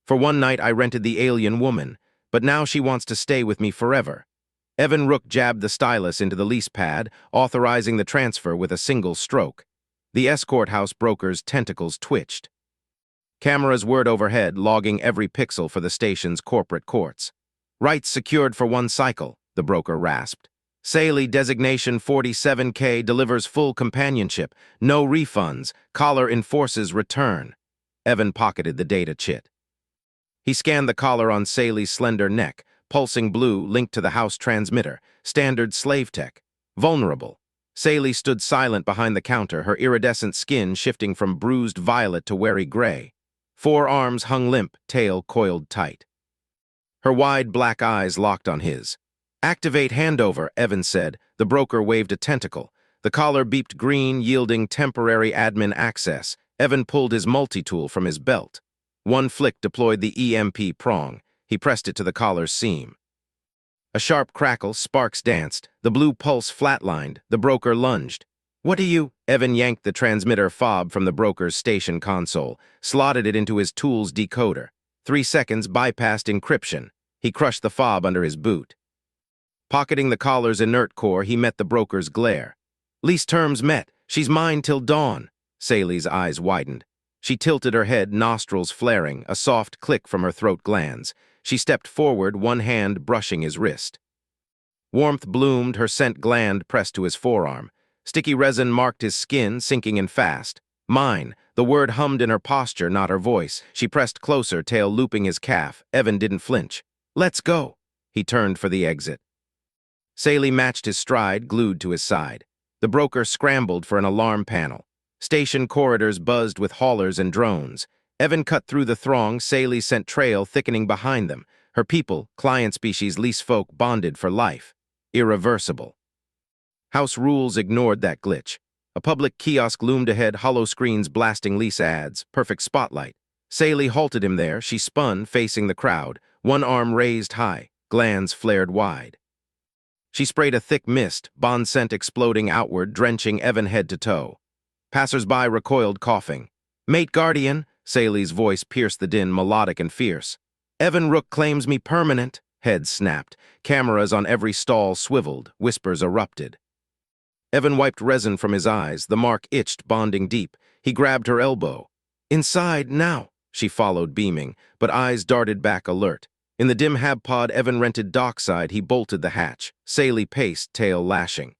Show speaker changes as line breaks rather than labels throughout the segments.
For one night I rented the alien woman, but now she wants to stay with me forever. Evan Rook jabbed the stylus into the lease pad, authorizing the transfer with a single stroke. The escort house broker's tentacles twitched. Cameras whirred overhead, logging every pixel for the station's corporate courts. Rights secured for one cycle, the broker rasped. Saley designation 47K delivers full companionship. No refunds. Collar enforces return. Evan pocketed the data chit. He scanned the collar on Saley's slender neck, pulsing blue linked to the house transmitter, standard slave tech. Vulnerable. Saley stood silent behind the counter, her iridescent skin shifting from bruised violet to wary gray. Forearms hung limp, tail coiled tight. Her wide black eyes locked on his. Activate handover, Evan said. The broker waved a tentacle. The collar beeped green, yielding temporary admin access. Evan pulled his multi-tool from his belt. One flick deployed the EMP prong. He pressed it to the collar's seam. A sharp crackle, sparks danced. The blue pulse flatlined. The broker lunged. What do you? Evan yanked the transmitter fob from the broker's station console, slotted it into his tool's decoder. 3 seconds bypassed encryption. He crushed the fob under his boot. Pocketing the collar's inert core, he met the broker's glare. Lease terms met. She's mine till dawn. Saley's eyes widened. She tilted her head, nostrils flaring, a soft click from her throat glands. She stepped forward, one hand brushing his wrist. Warmth bloomed, her scent gland pressed to his forearm. Sticky resin marked his skin, sinking in fast. Mine. The word hummed in her posture, not her voice. She pressed closer, tail looping his calf. Evan didn't flinch. Let's go. He turned for the exit. Saley matched his stride, glued to his side. The broker scrambled for an alarm panel. Station corridors buzzed with haulers and drones. Evan cut through the throng, Saley sent trail thickening behind them. Her people, client species lease folk, bonded for life. Irreversible. House rules ignored that glitch. A public kiosk loomed ahead, hollow screens blasting lease ads, perfect spotlight. Saley halted him there. She spun, facing the crowd, one arm raised high, glands flared wide. She sprayed a thick mist, bond scent exploding outward, drenching Evan head to toe. Passers-by recoiled, coughing. Mate Guardian, Saley's voice pierced the din, melodic and fierce. Evan Rook claims me permanent. Heads snapped. Cameras on every stall swiveled. Whispers erupted. Evan wiped resin from his eyes. The mark itched, bonding deep. He grabbed her elbow. Inside, now. She followed, beaming, but eyes darted back, alert. In the dim hab pod Evan rented dockside, he bolted the hatch. Saley paced, tail lashing.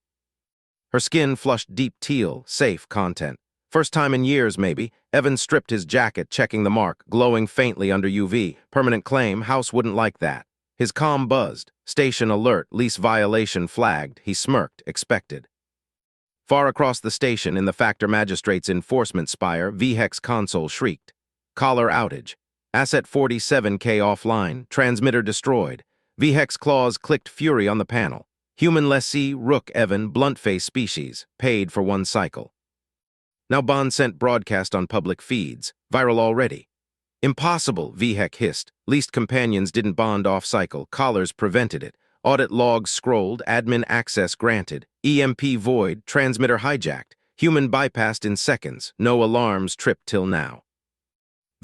Her skin flushed deep teal, safe content. First time in years, maybe. Evan stripped his jacket, checking the mark, glowing faintly under UV. Permanent claim, house wouldn't like that. His comm buzzed. Station alert, lease violation flagged. He smirked, expected. Far across the station, in the Factor Magistrate's enforcement spire, VHEX console shrieked. Collar outage. Asset 47K offline. Transmitter destroyed. VHEX claws clicked fury on the panel. Human lessee, Rook Evan, blunt-face species, paid for one cycle. Now bond sent broadcast on public feeds. Viral already. Impossible, VHEC hissed. Leased companions didn't bond off-cycle. Collars prevented it. Audit logs scrolled. Admin access granted. EMP void. Transmitter hijacked. Human bypassed in seconds. No alarms tripped till now.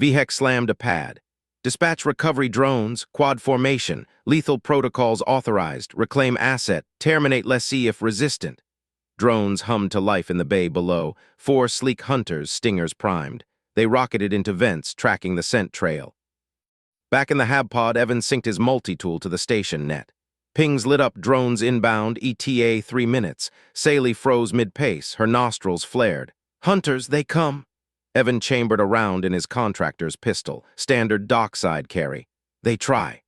VHEC slammed a pad. Dispatch recovery drones, quad formation, lethal protocols authorized, reclaim asset, terminate lessee if resistant. Drones hummed to life in the bay below, 4 sleek hunters, stingers primed. They rocketed into vents, tracking the scent trail. Back in the hab pod, Evan synced his multi-tool to the station net. Pings lit up, drones inbound, ETA 3 minutes. Saley froze mid-pace, her nostrils flared. Hunters, they come. Evan chambered a round in his contractor's pistol, standard dockside carry. They try.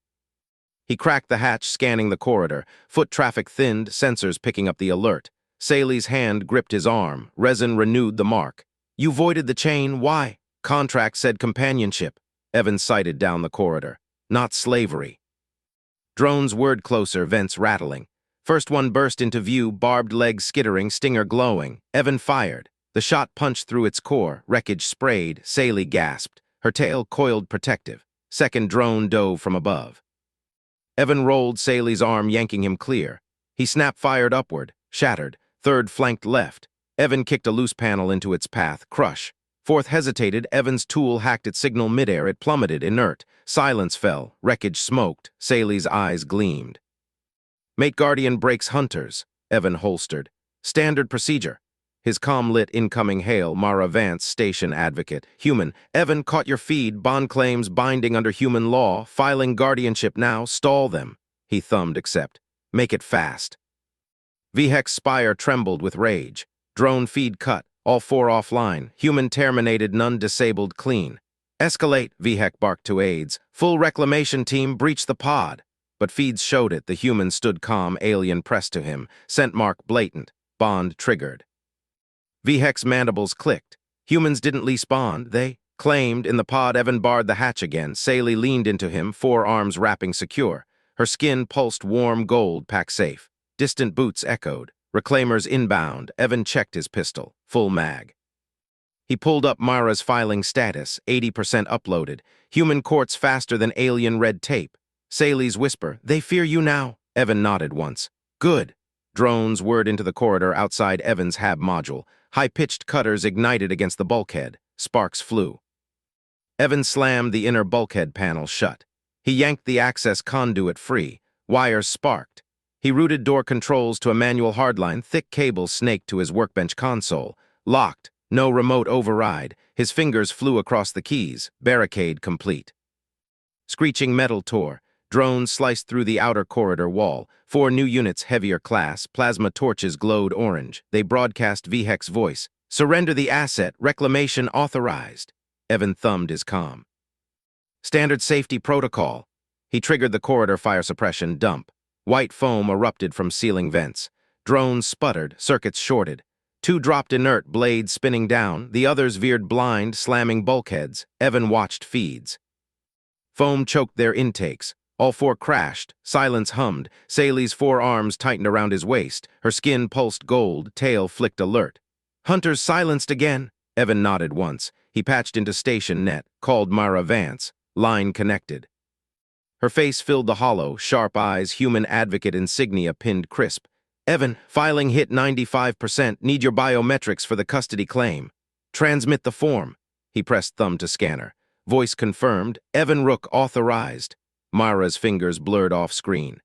He cracked the hatch, scanning the corridor. Foot traffic thinned, sensors picking up the alert. Saley's hand gripped his arm. Resin renewed the mark. You voided the chain, why? Contract said companionship. Evan sighted down the corridor. Not slavery. Drones whirred closer, vents rattling. First one burst into view, barbed legs skittering, stinger glowing. Evan fired. The shot punched through its core, wreckage sprayed, Saley gasped. Her tail coiled protective. Second drone dove from above. Evan rolled Saley's arm, yanking him clear. He snap-fired upward, shattered. Third flanked left. Evan kicked a loose panel into its path, crush. Fourth hesitated, Evan's tool hacked its signal midair, it plummeted, inert. Silence fell, wreckage smoked, Saley's eyes gleamed. Mate Guardian breaks hunters, Evan holstered. Standard procedure. His comm lit incoming hail, Mara Vance, station advocate. Human, Evan caught your feed, bond claims binding under human law, filing guardianship now, stall them. He thumbed accept. Make it fast. VHEX spire trembled with rage. Drone feed cut, all four offline. Human terminated, none disabled, clean. Escalate, VHEC barked to aides. Full reclamation team breach the pod. But feeds showed it, the human stood calm, alien pressed to him. Scent mark blatant. Bond triggered. VHEC's mandibles clicked. Humans didn't lease bond, they claimed. In the pod, Evan barred the hatch again. Saley leaned into him, forearms wrapping secure. Her skin pulsed warm gold, pack safe. Distant boots echoed. Reclaimers inbound. Evan checked his pistol. Full mag. He pulled up Mara's filing status, 80% uploaded. Human courts faster than alien red tape. Saley's whisper, they fear you now. Evan nodded once. Good. Drones whirred into the corridor outside Evan's HAB module. High-pitched cutters ignited against the bulkhead. Sparks flew. Evan slammed the inner bulkhead panel shut. He yanked the access conduit free. Wires sparked. He routed door controls to a manual hardline, thick cables snaked to his workbench console. Locked. No remote override. His fingers flew across the keys. Barricade complete. Screeching metal tore. Drones sliced through the outer corridor wall. 4 new units, heavier class. Plasma torches glowed orange. They broadcast VHEC's voice. Surrender the asset. Reclamation authorized. Evan thumbed his comm. Standard safety protocol. He triggered the corridor fire suppression dump. White foam erupted from ceiling vents. Drones sputtered, circuits shorted. 2 dropped inert, blades spinning down. The others veered blind, slamming bulkheads. Evan watched feeds. Foam choked their intakes. All 4 crashed. Silence hummed. Saley's 4 arms tightened around his waist. Her skin pulsed gold. Tail flicked alert. Hunters silenced again. Evan nodded once. He patched into station net. Called Mara Vance. Line connected. Her face filled the hollow. Sharp eyes. Human advocate insignia pinned crisp. Evan, filing hit 95%. Need your biometrics for the custody claim. Transmit the form. He pressed thumb to scanner. Voice confirmed. Evan Rook authorized. Mara's fingers blurred off screen.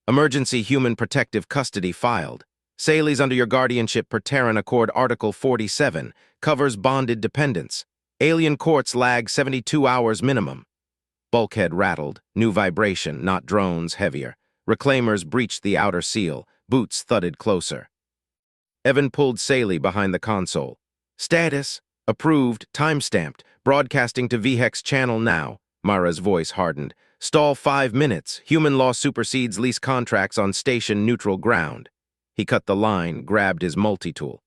Emergency human protective custody filed. Saley's under your guardianship per Terran Accord Article 47. Covers bonded dependents. Alien courts lag 72 hours minimum. Bulkhead rattled. New vibration, not drones, heavier. Reclaimers breached the outer seal. Boots thudded closer. Evan pulled Saley behind the console. Status. Approved. Timestamped. Broadcasting to VHEX channel now. Mara's voice hardened. Stall 5 minutes. Human law supersedes lease contracts on station neutral ground. He cut the line, grabbed his multi-tool.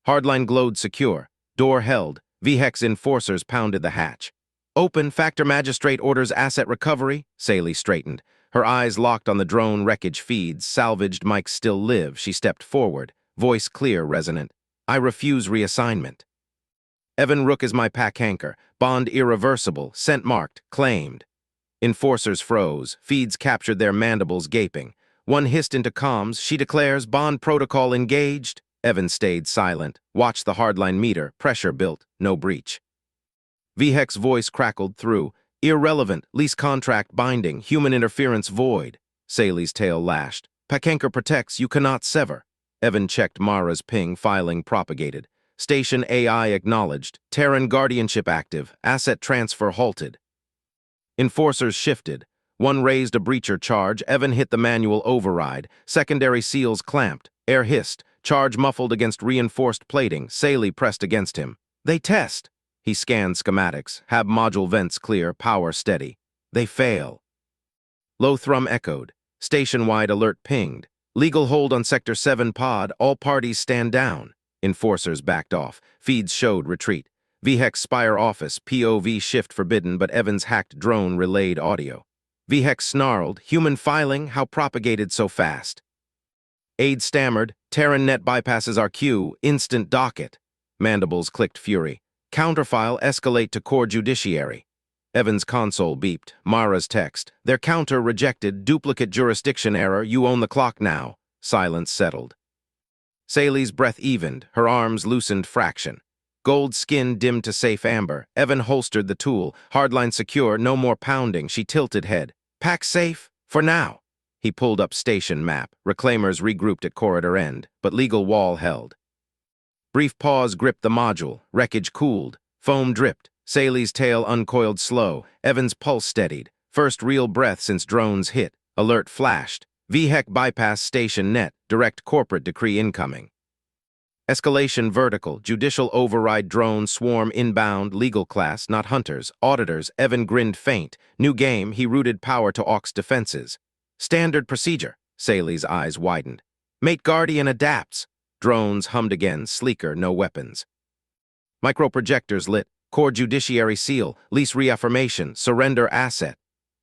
Hardline glowed secure. Door held. VHEX enforcers pounded the hatch. Open. Factor Magistrate orders asset recovery. Saley straightened. Her eyes locked on the drone wreckage feeds. Salvaged mics still live. She stepped forward. Voice clear, resonant. I refuse reassignment. Evan Rook is my pack anchor. Bond irreversible. Scent marked. Claimed. Enforcers froze. Feeds captured their mandibles gaping. One hissed into comms. She declares bond protocol engaged. Evan stayed silent. Watched the hardline meter. Pressure built. No breach. VHEC's voice crackled through. Irrelevant. Lease contract binding. Human interference void. Saley's tail lashed. Pack anchor protects. You cannot sever. Evan checked Mara's ping. Filing propagated. Station AI acknowledged. Terran guardianship active. Asset transfer halted. Enforcers shifted. One raised a breacher charge. Evan hit the manual override. Secondary seals clamped. Air hissed. Charge muffled against reinforced plating. Saley pressed against him. They test. He scanned schematics. HAB module vents clear. Power steady. They fail. Low thrum echoed. Station-wide alert pinged. Legal hold on Sector 7 pod. All parties stand down. Enforcers backed off. Feeds showed retreat. VHEX Spire office. POV shift forbidden, but Evan's hacked drone relayed audio. VHEX snarled. Human filing? How propagated so fast? Aide stammered. Terran net bypasses our queue. Instant docket. Mandibles clicked fury. Counterfile escalate to core judiciary. Evan's console beeped. Mara's text. Their counter rejected. Duplicate jurisdiction error. You own the clock now. Silence settled. Saley's breath evened. Her arms loosened fraction. Gold skin dimmed to safe amber. Evan holstered the tool. Hardline secure, no more pounding. She tilted head. Pack safe? For now. He pulled up station map. Reclaimers regrouped at corridor end, but legal wall held. Brief pause gripped the module. Wreckage cooled. Foam dripped. Saley's tail uncoiled slow. Evan's pulse steadied. First real breath since drones hit. Alert flashed. VHEC bypass station net. Direct corporate decree incoming. Escalation vertical. Judicial override drone swarm inbound. Legal class, not hunters. Auditors. Evan grinned faint. New game. He routed power to Aux defenses. Standard procedure. Saley's eyes widened. Mate Guardian adapts. Drones hummed again. Sleeker. No weapons. Microprojectors lit. Core judiciary seal. Lease reaffirmation. Surrender asset.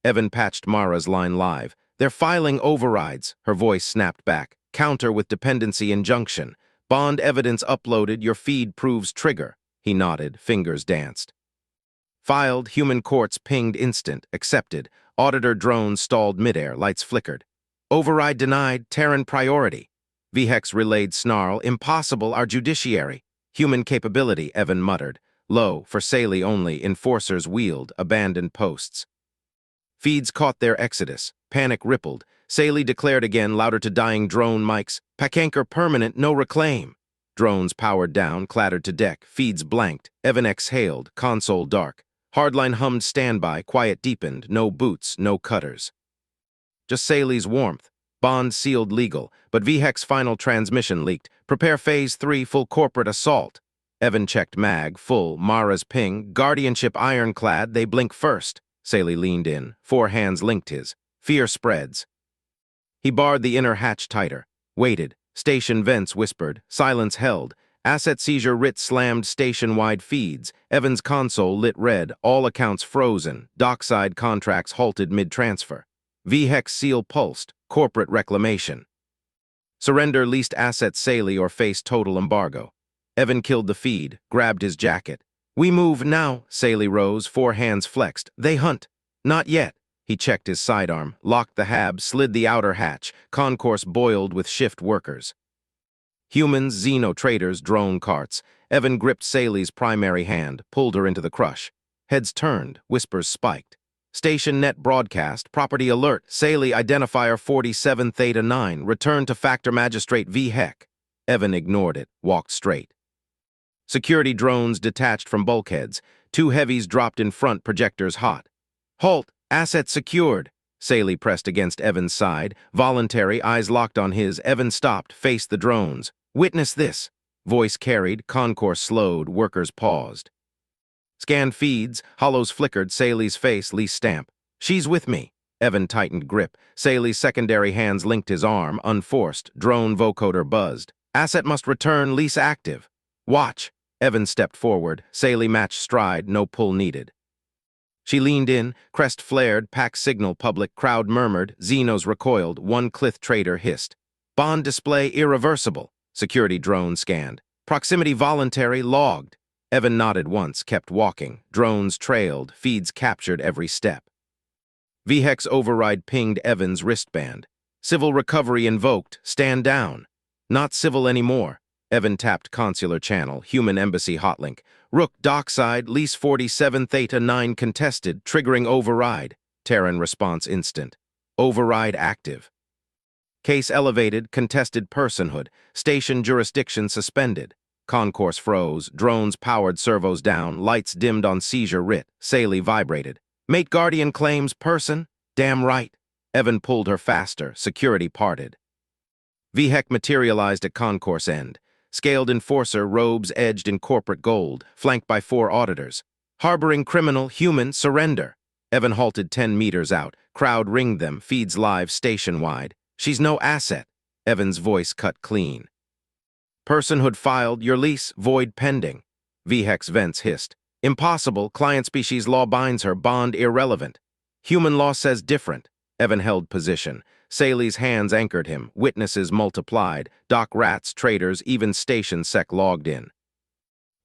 Evan patched Mara's line live. They're filing overrides. Her voice snapped back. Counter with dependency injunction. Bond evidence uploaded. Your feed proves trigger. He nodded. Fingers danced. Filed. Human courts pinged instant. Accepted. Auditor drones stalled midair. Lights flickered. Override denied. Terran priority. VHEX relayed snarl. Impossible. Our judiciary. Human capability, Evan muttered. Low. For Saley only. Enforcers wheeled. Abandoned posts. Feeds caught their exodus. Panic rippled. Saley declared again, louder to dying drone mics. Pack anchor permanent, no reclaim. Drones powered down, clattered to deck. Feeds blanked. Evan exhaled. Console dark. Hardline hummed standby. Quiet deepened. No boots, no cutters. Just Saley's warmth. Bond sealed legal, but VHEC's final transmission leaked. Prepare Phase 3 full corporate assault. Evan checked mag, full. Mara's ping. Guardianship ironclad. They blink first. Saley leaned in. 4 hands linked his. Fear spreads. He barred the inner hatch tighter. Waited. Station vents whispered. Silence held. Asset seizure writ slammed station-wide feeds. Evan's console lit red. All accounts frozen. Dockside contracts halted mid-transfer. VHEC seal pulsed. Corporate reclamation. Surrender leased assets Saley or face total embargo. Evan killed the feed. Grabbed his jacket. We move now. Saley rose. 4 hands flexed. They hunt. Not yet. He checked his sidearm, locked the hab, slid the outer hatch. Concourse boiled with shift workers. Humans, Xeno traders, drone carts. Evan gripped Saley's primary hand, pulled her into the crush. Heads turned, whispers spiked. Station net broadcast, property alert, Saley identifier 47 Theta 9, return to Factor Magistrate VHEC. Evan ignored it, walked straight. Security drones detached from bulkheads. 2 heavies dropped in front, projectors hot. Halt! Asset secured. Saley pressed against Evan's side. Voluntary, eyes locked on his. Evan stopped, faced the drones. Witness this. Voice carried, concourse slowed, workers paused. Scanned feeds, hollows flickered, Saley's face, lease stamp. She's with me. Evan tightened grip. Saley's secondary hands linked his arm, unforced. Drone vocoder buzzed. Asset must return, lease active. Watch. Evan stepped forward. Saley matched stride, no pull needed. She leaned in, crest flared, pack signal public, crowd murmured, Xenos recoiled, 1 Clith trader hissed. Bond display irreversible. Security drone scanned. Proximity voluntary, logged. Evan nodded once, kept walking. Drones trailed, feeds captured every step. VHEC's override pinged Evan's wristband. Civil recovery invoked, stand down. Not civil anymore. Evan tapped consular channel, human embassy hotlink. Rook dockside, lease 47 Theta 9 contested, triggering override. Terran response instant. Override active. Case elevated, contested personhood. Station jurisdiction suspended. Concourse froze, drones powered servos down, lights dimmed on seizure writ. Saley vibrated. Mate Guardian claims person? Damn right. Evan pulled her faster, security parted. VHEC materialized at concourse end. Scaled enforcer, robes edged in corporate gold, flanked by 4 auditors. Harboring criminal, human, surrender. Evan halted 10 meters out. Crowd ringed them, feeds live station-wide. She's no asset. Evan's voice cut clean. Personhood filed, your lease, void pending. VHEC's vents hissed. Impossible, client species law binds her, bond irrelevant. Human law says different. Evan held position. Saley's hands anchored him, witnesses multiplied, dock rats, traders, even station sec logged in.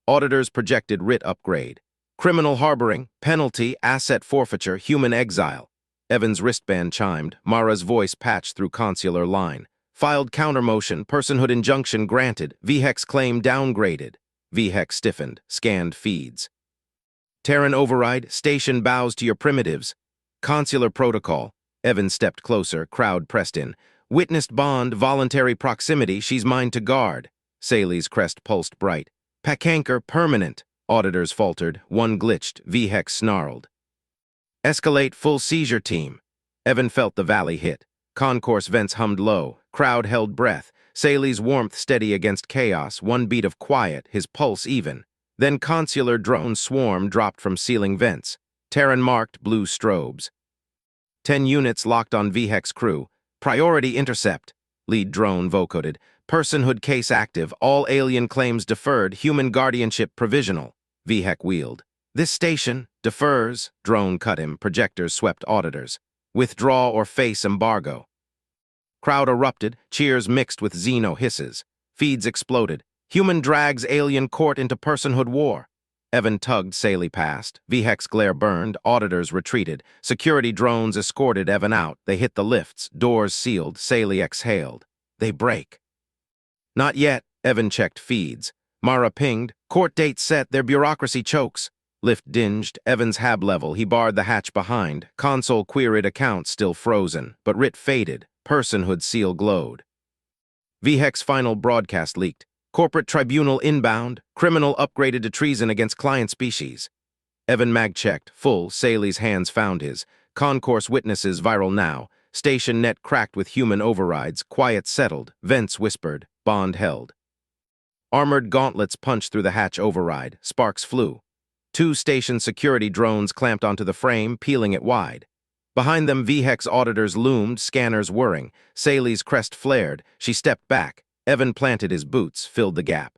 Auditors projected writ upgrade. Criminal harboring, penalty, asset forfeiture, human exile. Evan's wristband chimed, Mara's voice patched through consular line. Filed countermotion, personhood injunction granted, VHEC's claim downgraded. VHEC stiffened, scanned feeds. Terran override, station bows to your primitives. Consular protocol. Evan stepped closer, crowd pressed in. Witnessed bond, voluntary proximity, she's mine to guard. Saley's crest pulsed bright. Pacanker, permanent. Auditors faltered, one glitched, VHEC snarled. Escalate full seizure team. Evan felt the valley hit. Concourse vents hummed low, crowd held breath. Saley's warmth steady against chaos, one beat of quiet, his pulse even. Then consular drone swarm dropped from ceiling vents. Terran marked blue strobes. 10 units locked on VHEC's crew. Priority intercept. Lead drone vocoded. Personhood case active. All alien claims deferred. Human guardianship provisional. VHEC wheeled. This station defers. Drone cut him. Projectors swept auditors. Withdraw or face embargo. Crowd erupted. Cheers mixed with Xeno hisses. Feeds exploded. Human drags alien court into personhood war. Evan tugged Saley past. VHEC's glare burned. Auditors retreated. Security drones escorted Evan out. They hit the lifts. Doors sealed. Saley exhaled. They break. Not yet. Evan checked feeds. Mara pinged. Court date set. Their bureaucracy chokes. Lift dinged. Evan's hab level. He barred the hatch behind. Console queried account still frozen. But writ faded. Personhood seal glowed. VHEC's final broadcast leaked. Corporate tribunal inbound. Criminal upgraded to treason against client species. Evan mag checked. Full. Saley's hands found his. Concourse witnesses viral now. Station net cracked with human overrides. Quiet settled. Vents whispered. Bond held. Armored gauntlets punched through the hatch override. Sparks flew. 2 station security drones clamped onto the frame, peeling it wide. Behind them, VHEC's auditors loomed, scanners whirring. Saley's crest flared. She stepped back. Evan planted his boots, filled the gap.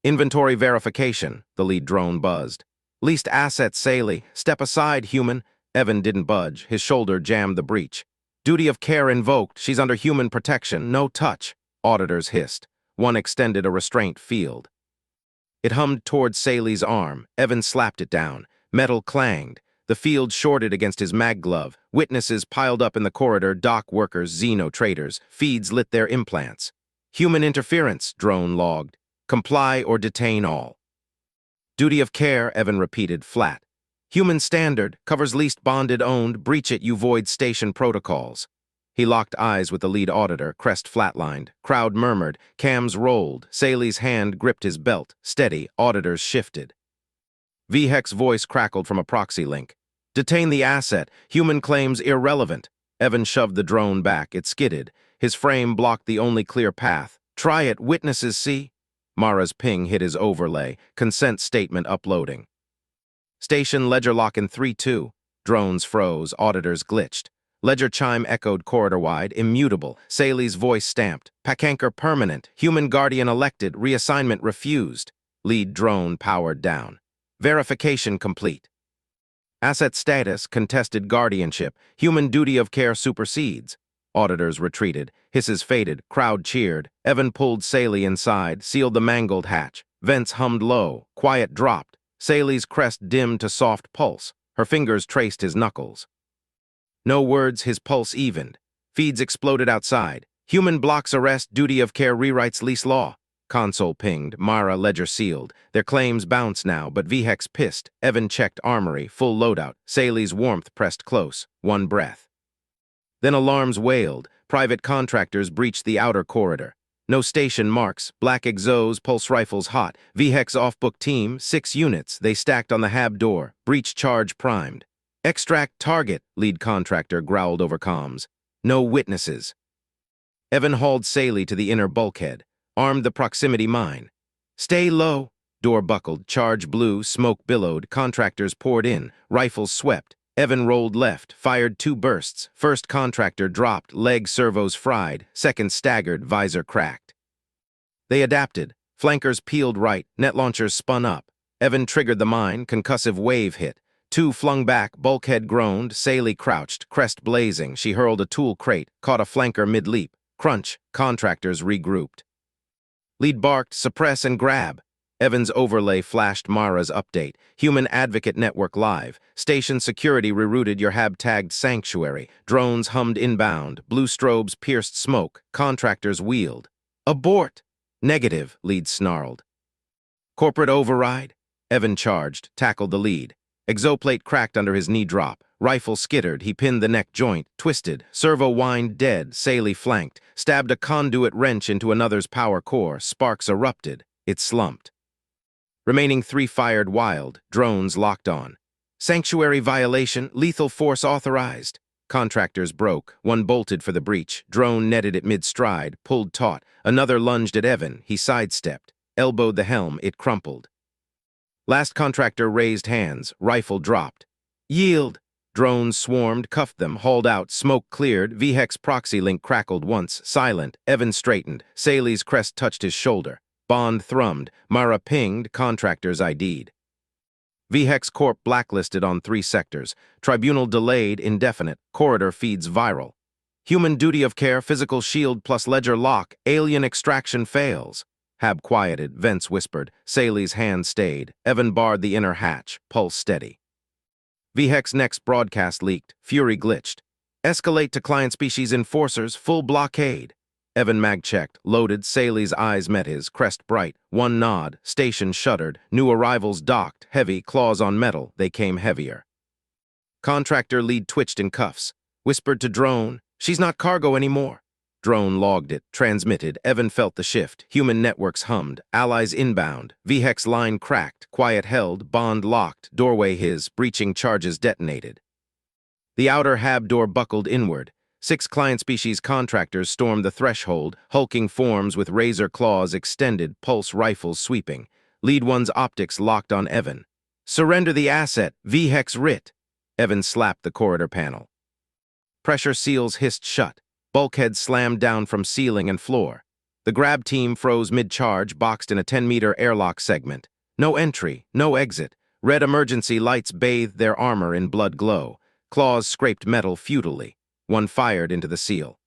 Inventory verification, the lead drone buzzed. Leased assets, Saley. Step aside, human. Evan didn't budge. His shoulder jammed the breach. Duty of care invoked. She's under human protection. No touch. Auditors hissed. One extended a restraint field. It hummed toward Saley's arm. Evan slapped it down. Metal clanged. The field shorted against his mag glove. Witnesses piled up in the corridor, dock workers, Xeno traders. Feeds lit their implants. Human interference, drone logged. Comply or detain all. Duty of care, Evan repeated, flat. Human standard, covers least bonded owned, breach it you void station protocols. He locked eyes with the lead auditor, crest flatlined. Crowd murmured, cams rolled. Saley's hand gripped his belt, steady, auditors shifted. VHEC's voice crackled from a proxy link. Detain the asset, human claims irrelevant. Evan shoved the drone back, it skidded. His frame blocked the only clear path. Try it, witnesses see. Mara's ping hit his overlay, consent statement uploading. Station ledger lock in 3-2. Drones froze, auditors glitched. Ledger chime echoed corridor-wide, immutable. Saley's voice stamped. Pacanker permanent. Human guardian elected. Reassignment refused. Lead drone powered down. Verification complete. Asset status, contested guardianship. Human duty of care supersedes. Auditors retreated. Hisses faded. Crowd cheered. Evan pulled Saley inside, sealed the mangled hatch. Vents hummed low. Quiet dropped. Saley's crest dimmed to soft pulse. Her fingers traced his knuckles. No words, his pulse evened. Feeds exploded outside. Human blocks arrest, duty of care rewrites lease law. Console pinged, Mara ledger sealed. Their claims bounce now, but VHEC's pissed. Evan checked armory, full loadout. Saley's warmth pressed close. One breath. Then alarms wailed. Private contractors breached the outer corridor. No station marks. Black exos, pulse rifles hot. VHEC's off-book team, 6 units. They stacked on the hab door. Breach charge primed. Extract target, lead contractor growled over comms. No witnesses. Evan hauled Saley to the inner bulkhead. Armed the proximity mine. Stay low. Door buckled, charge blew, smoke billowed, contractors poured in, rifles swept. Evan rolled left, fired 2 bursts. First contractor dropped, leg servos fried. Second staggered, visor cracked. They adapted. Flankers peeled right, net launchers spun up. Evan triggered the mine, concussive wave hit. 2 flung back, bulkhead groaned, Saley crouched, crest blazing. She hurled a tool crate, caught a flanker mid-leap. Crunch, contractors regrouped. Lead barked, suppress and grab. Evan's overlay flashed Mara's update. Human Advocate Network live. Station security rerouted your hab-tagged sanctuary. Drones hummed inbound. Blue strobes pierced smoke. Contractors wheeled. Abort! Negative, lead snarled. Corporate override? Evan charged, tackled the lead. Exoplate cracked under his knee drop. Rifle skittered, he pinned the neck joint, twisted. Servo whined dead, Saley flanked, stabbed a conduit wrench into another's power core. Sparks erupted. It slumped. Remaining 3 fired wild, drones locked on. Sanctuary violation, lethal force authorized. Contractors broke, one bolted for the breach. Drone netted it mid-stride, pulled taut. Another lunged at Evan, he sidestepped. Elbowed the helm, it crumpled. Last contractor raised hands, rifle dropped. Yield! Drones swarmed, cuffed them, hauled out, smoke cleared. VHEX proxy link crackled once, silent. Evan straightened, Saley's crest touched his shoulder. Bond thrummed, Mara pinged, contractors ID'd. VHEX Corp blacklisted on 3 sectors. Tribunal delayed, indefinite. Corridor feeds viral. Human duty of care, physical shield plus ledger lock. Alien extraction fails. Hab quieted, vents whispered. Saley's hand stayed. Evan barred the inner hatch, pulse steady. VHEX next broadcast leaked. Fury glitched. Escalate to client species enforcers, full blockade. Evan mag checked, loaded. Saley's eyes met his, crest bright. One nod, station shuddered. New arrivals docked, heavy, claws on metal. They came heavier. Contractor lead twitched in cuffs. Whispered to drone, "She's not cargo anymore." Drone logged it, transmitted. Evan felt the shift. Human networks hummed. Allies inbound. VHEX line cracked. Quiet held. Bond locked. Doorway his. Breaching charges detonated. The outer hab door buckled inward. 6 client species contractors stormed the threshold, hulking forms with razor claws extended, pulse rifles sweeping. Lead one's optics locked on Evan. "Surrender the asset, VHEX writ." Evan slapped the corridor panel. Pressure seals hissed shut. Bulkheads slammed down from ceiling and floor. The grab team froze mid-charge, boxed in a 10-meter airlock segment. No entry, no exit. Red emergency lights bathed their armor in blood glow. Claws scraped metal futilely. One fired into the seal.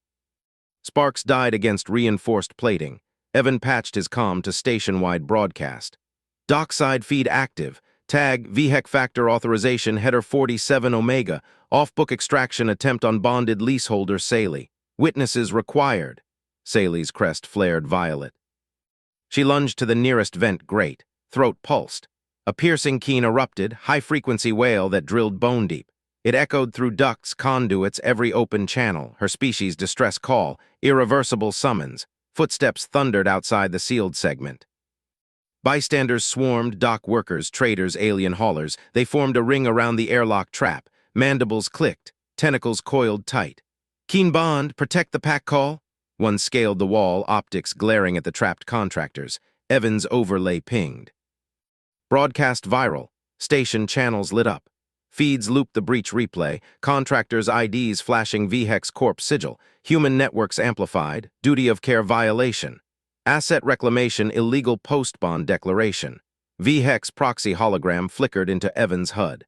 Sparks died against reinforced plating. Evan patched his comm to station-wide broadcast. Dockside feed active. Tag, VHEC factor authorization, header 47 Omega. Off-book extraction attempt on bonded leaseholder Saley. Witnesses required. Saley's crest flared violet. She lunged to the nearest vent grate. Throat pulsed. A piercing keen erupted, high-frequency wail that drilled bone deep. It echoed through ducts, conduits, every open channel, her species' distress call, irreversible summons. Footsteps thundered outside the sealed segment. Bystanders swarmed, dock workers, traders, alien haulers. They formed a ring around the airlock trap. Mandibles clicked, tentacles coiled tight. "Keen Bond, protect the pack call." One scaled the wall, optics glaring at the trapped contractors. Evans' overlay pinged. Broadcast viral. Station channels lit up. Feeds looped the breach replay. Contractors' IDs flashing VHEX Corp sigil. Human networks amplified. Duty of care violation. Asset reclamation illegal post-bond declaration. VHEX proxy hologram flickered into Evans' HUD.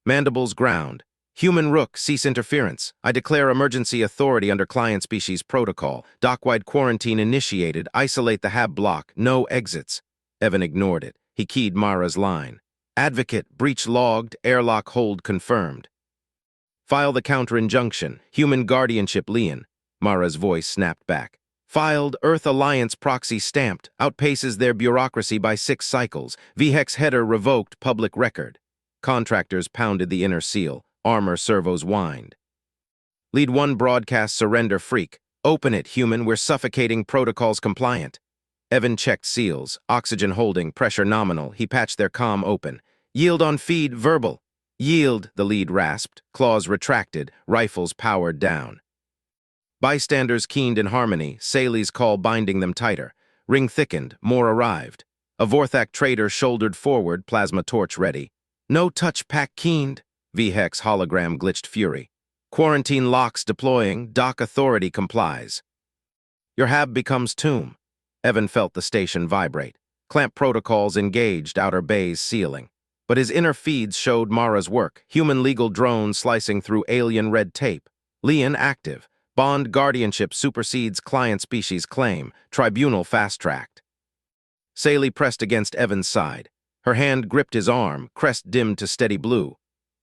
Mandibles ground. "Human Rook, cease interference. I declare emergency authority under client species protocol. Dockwide quarantine initiated. Isolate the hab block. No exits." Evan ignored it. He keyed Mara's line. "Advocate, breach logged, airlock hold confirmed." "File the counter-injunction. Human guardianship lien." Mara's voice snapped back. "Filed, Earth Alliance proxy stamped. Outpaces their bureaucracy by 6 cycles. VHEX header revoked, public record." Contractors pounded the inner seal. Armor servos whined. "Lead 1 broadcast surrender freak. Open it, human, we're suffocating, protocols compliant." Evan checked seals, oxygen holding, pressure nominal. He patched their comm open. "Yield on feed, verbal." "Yield," the lead rasped, claws retracted, rifles powered down. Bystanders keened in harmony, Saley's call binding them tighter. Ring thickened, more arrived. A Vorthak trader shouldered forward, plasma torch ready. "No touch pack keened." VHEX hologram glitched fury. "Quarantine locks deploying, dock authority complies." Your hab becomes tomb. Evan felt the station vibrate. Clamp protocols engaged, outer bays sealing. But his inner feeds showed Mara's work. Human legal drones slicing through alien red tape. Leon active. Bond guardianship supersedes client species claim. Tribunal fast-tracked. Saley pressed against Evan's side. Her hand gripped his arm, crest dimmed to steady blue.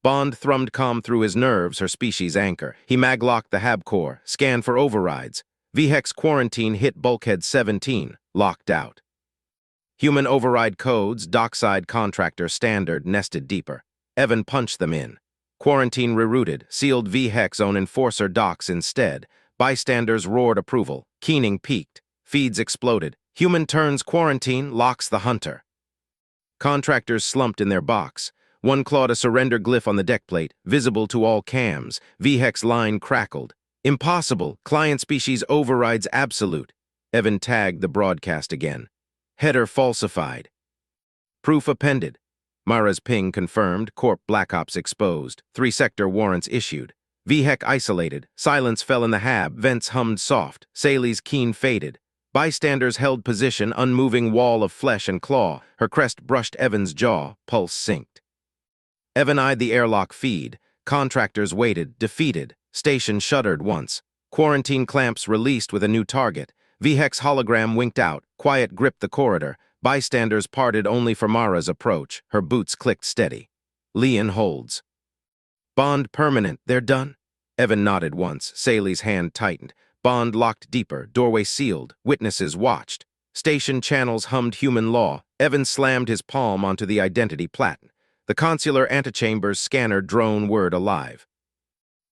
Bond thrummed comm through his nerves, her species anchor. He maglocked the hab core, scanned for overrides. VHEX quarantine hit bulkhead 17, locked out. Human override codes, dockside contractor standard nested deeper. Evan punched them in. Quarantine rerouted, sealed V-Hex zone enforcer docks instead. Bystanders roared approval. Keening peaked. Feeds exploded. Human turns quarantine, locks the hunter. Contractors slumped in their box. One clawed a surrender glyph on the deck plate, visible to all cams. V-Hex line crackled. Impossible. Client species overrides absolute. Evan tagged the broadcast again. Header falsified. Proof appended. Mara's ping confirmed. Corp Black Ops exposed. 3-sector warrants issued. V-Hex isolated. Silence fell in the hab. Vents hummed soft. Sally's keen faded. Bystanders held position, unmoving wall of flesh and claw. Her crest brushed Evan's jaw. Pulse synced. Evan eyed the airlock feed. Contractors waited, defeated. Station shuddered once. Quarantine clamps released with a new target. V-Hex hologram winked out. Quiet gripped the corridor. Bystanders parted only for Mara's approach. Her boots clicked steady. Leon holds. Bond permanent. They're done? Evan nodded once. Sally's hand tightened. Bond locked deeper. Doorway sealed. Witnesses watched. Station channels hummed human law. Evan slammed his palm onto the identity platen. The consular antechamber's scanner drone word alive.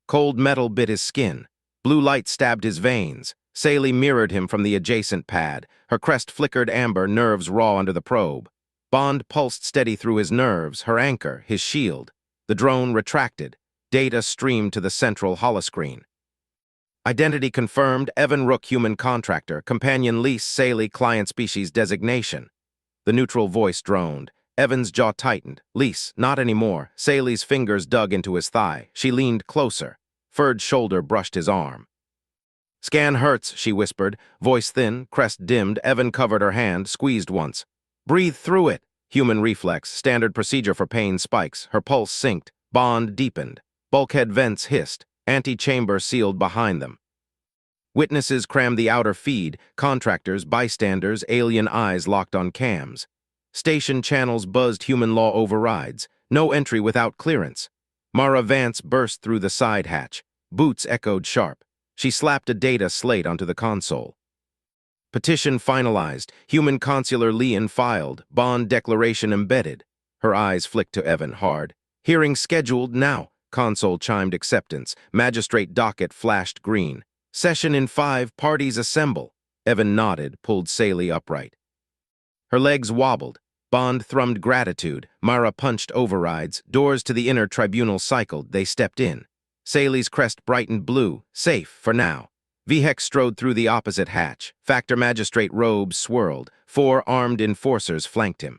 Cold metal bit his skin. Blue light stabbed his veins. Sally mirrored him from the adjacent pad. Her crest flickered amber, nerves raw under the probe. Bond pulsed steady through his nerves, her anchor, his shield. The drone retracted. Data streamed to the central holoscreen. Identity confirmed. Evan Rook, human contractor. Companion lease, Sally, client species designation. The neutral voice droned. Evan's jaw tightened. Lease, not anymore. Sally's fingers dug into his thigh. She leaned closer. Furred shoulder brushed his arm. Scan hurts, she whispered. Voice thin, crest dimmed. Evan covered her hand, squeezed once. Breathe through it. Human reflex, standard procedure for pain spikes. Her pulse synced. Bond deepened. Bulkhead vents hissed. Antechamber sealed behind them. Witnesses crammed the outer feed. Contractors, bystanders, alien eyes locked on cams. Station channels buzzed human law overrides. No entry without clearance. Mara Vance burst through the side hatch. Boots echoed sharp. She slapped a data slate onto the console. Petition finalized. Human consular Leon filed. Bond declaration embedded. Her eyes flicked to Evan hard. Hearing scheduled now. Console chimed acceptance. Magistrate docket flashed green. Session in 5, parties assemble. Evan nodded, pulled Sally upright. Her legs wobbled. Bond thrummed gratitude. Mara punched overrides. Doors to the inner tribunal cycled. They stepped in. Sally's crest brightened blue. Safe, for now. V-Hex strode through the opposite hatch. Factor magistrate robes swirled. 4 armed enforcers flanked him.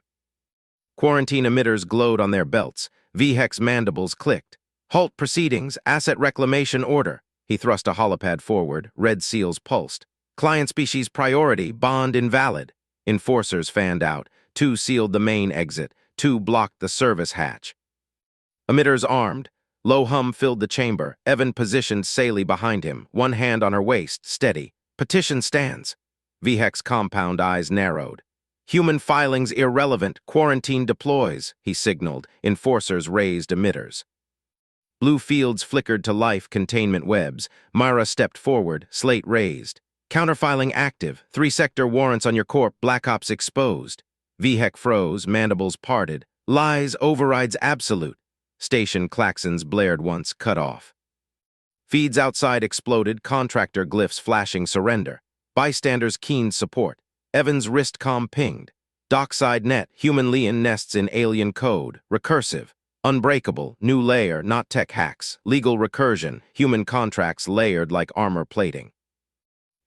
Quarantine emitters glowed on their belts. V-Hex mandibles clicked. Halt proceedings, asset reclamation order. He thrust a holopad forward. Red seals pulsed. Client species priority, bond invalid. Enforcers fanned out. 2 sealed the main exit. 2 blocked the service hatch. Emitters armed. Low hum filled the chamber. Evan positioned Sally behind him, one hand on her waist, steady. Petition stands. V-Hex compound eyes narrowed. Human filings irrelevant. Quarantine deploys, he signaled. Enforcers raised emitters. Blue fields flickered to life, containment webs. Mara stepped forward, slate raised. Counterfiling active. 3-sector warrants on your corp. Black Ops exposed. V-Hex froze, mandibles parted. Lies overrides absolute. Station klaxons blared once, cut off. Feeds outside exploded, contractor glyphs flashing surrender. Bystanders keen support. Evan's wrist comm pinged. Dockside net, human Leon nests in alien code. Recursive. Unbreakable, new layer, not tech hacks. Legal recursion, human contracts layered like armor plating.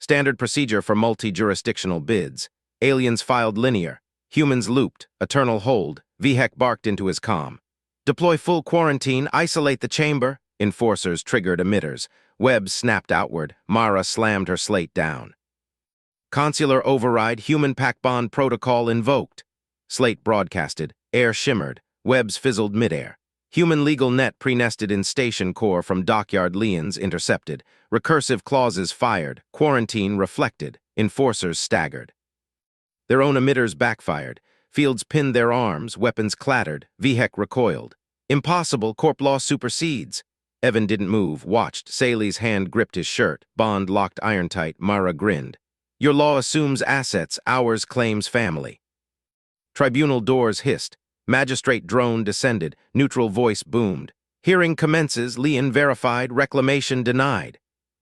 Standard procedure for multi-jurisdictional bids. Aliens filed linear. Humans looped, eternal hold. V-Hex barked into his comm. Deploy full quarantine, isolate the chamber. Enforcers triggered emitters. Webs snapped outward. Mara slammed her slate down. Consular override, human pack bond protocol invoked. Slate broadcasted. Air shimmered. Webs fizzled midair. Human legal net pre-nested in station core from dockyard Leons intercepted. Recursive clauses fired. Quarantine reflected. Enforcers staggered. Their own emitters backfired. Fields pinned their arms, weapons clattered. V-Hex recoiled. Impossible, corp law supersedes. Evan didn't move, watched. Sally's hand gripped his shirt. Bond locked iron tight. Mara grinned. Your law assumes assets, ours claims family. Tribunal doors hissed. Magistrate drone descended. Neutral voice boomed. Hearing commences. Leon verified. Reclamation denied.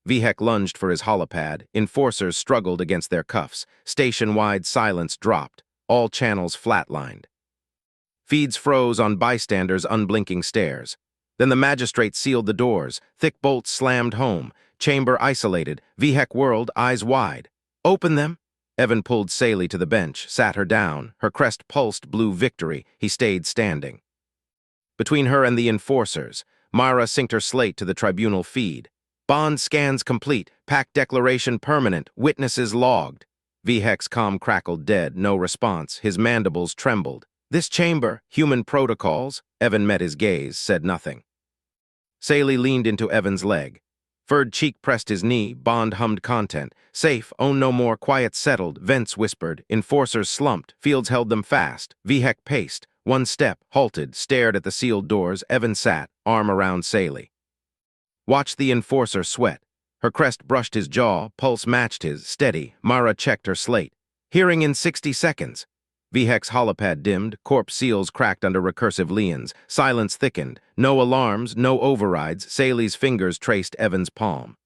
VHEC lunged for his holopad. Enforcers struggled against their cuffs. Station-wide silence dropped. All channels flatlined. Feeds froze on bystanders' unblinking stares. Then the magistrate sealed the doors. Thick bolts slammed home. Chamber isolated. VHEC whirled, eyes wide. Open them! Evan pulled Saley to the bench, sat her down. Her crest pulsed blue victory. He stayed standing. Between her and the enforcers, Mara synced her slate to the tribunal feed. Bond scans complete. Pact declaration permanent. Witnesses logged. VHEC's comm crackled dead. No response. His mandibles trembled. This chamber, human protocols. Evan met his gaze, said nothing. Saley leaned into Evan's leg. Furred cheek pressed his knee. Bond hummed content. Safe, own no more, quiet settled. Vents whispered. Enforcers slumped. Fields held them fast. VHEC paced. One step, halted, stared at the sealed doors. Evan sat, arm around Saley. Watched the enforcer sweat. Her crest brushed his jaw. Pulse matched his. Steady. Mara checked her slate. Hearing in 60 seconds. VHEC's holopad dimmed. Corpse seals cracked under recursive liens. Silence thickened. No alarms, no overrides. Saley's fingers traced Evan's palm.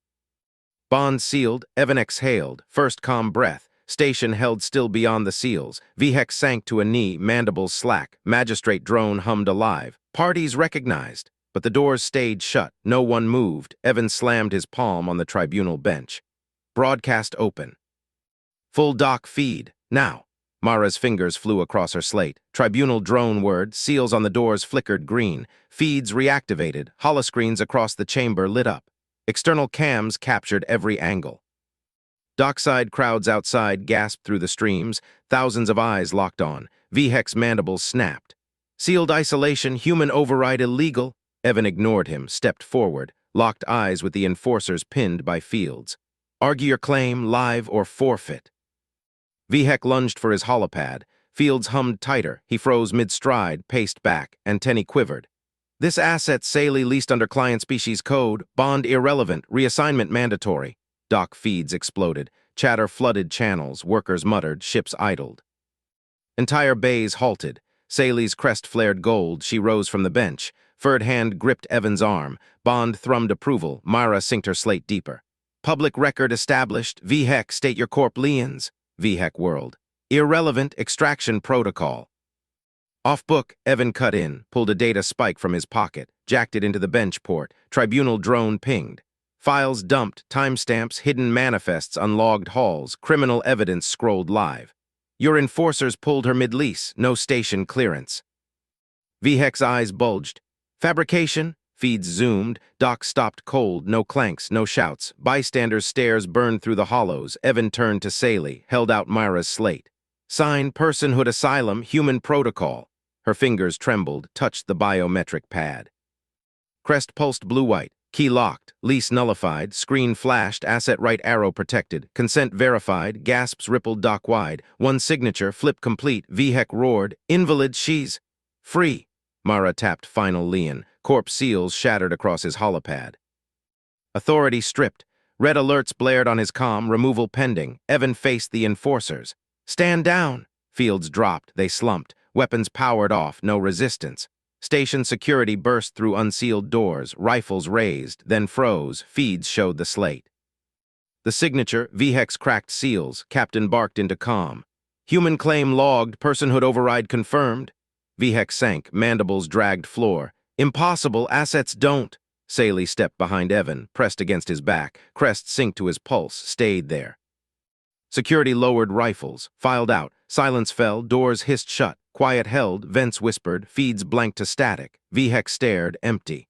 Bond sealed. Evan exhaled. First calm breath. Station held still beyond the seals. VHEC sank to a knee, mandibles slack. Magistrate drone hummed alive. Parties recognized. But the doors stayed shut. No one moved. Evan slammed his palm on the tribunal bench. Broadcast open. Full doc feed. Now. Mara's fingers flew across her slate. Tribunal drone word. Seals on the doors flickered green. Feeds reactivated. Holoscreens across the chamber lit up. External cams captured every angle. Dockside crowds outside gasped through the streams. Thousands of eyes locked on. VHEC's mandibles snapped. Sealed isolation, human override illegal. Evan ignored him, stepped forward, locked eyes with the enforcers pinned by Fields. Argue your claim, live or forfeit. VHEC lunged for his holopad. Fields hummed tighter. He froze mid-stride, paced back. Antennae quivered. This asset Saley leased under client species code. Bond irrelevant. Reassignment mandatory. Dock feeds exploded. Chatter flooded channels. Workers muttered. Ships idled. Entire bays halted. Saley's crest flared gold. She rose from the bench. Furred hand gripped Evan's arm. Bond thrummed approval. Myra synced her slate deeper. Public record established. VHEC, state your corp liens. VHEC whirled. Irrelevant extraction protocol. Off book, Evan cut in, pulled a data spike from his pocket, jacked it into the bench port. Tribunal drone pinged. Files dumped, timestamps, hidden manifests, unlogged halls, criminal evidence scrolled live. Your enforcers pulled her mid-lease, no station clearance. VHEC's eyes bulged. Fabrication? Feeds zoomed. Doc stopped cold, no clanks, no shouts. Bystanders' stares burned through the hollows. Evan turned to Saley, held out Myra's slate. Sign, personhood asylum, human protocol. Her fingers trembled, touched the biometric pad. Crest pulsed blue-white. Key locked, lease nullified, screen flashed, asset right arrow protected, consent verified, gasps rippled dock-wide, one signature, flip complete, VHEC roared, invalid, she's free. Mara tapped final lien, corpse seals shattered across his holopad. Authority stripped, red alerts blared on his comm, removal pending. Evan faced the enforcers. Stand down! Fields dropped, they slumped, weapons powered off, no resistance. Station security burst through unsealed doors, rifles raised, then froze. Feeds showed the slate. The signature, VHEC's cracked seals. Captain barked into comm. Human claim logged, personhood override confirmed. VHEC sank, mandibles dragged floor. Impossible, assets don't. Saley stepped behind Evan, pressed against his back. Crest synced to his pulse, stayed there. Security lowered rifles, filed out. Silence fell, doors hissed shut. Quiet held, vents whispered, feeds blanked to static. VHEC stared, empty.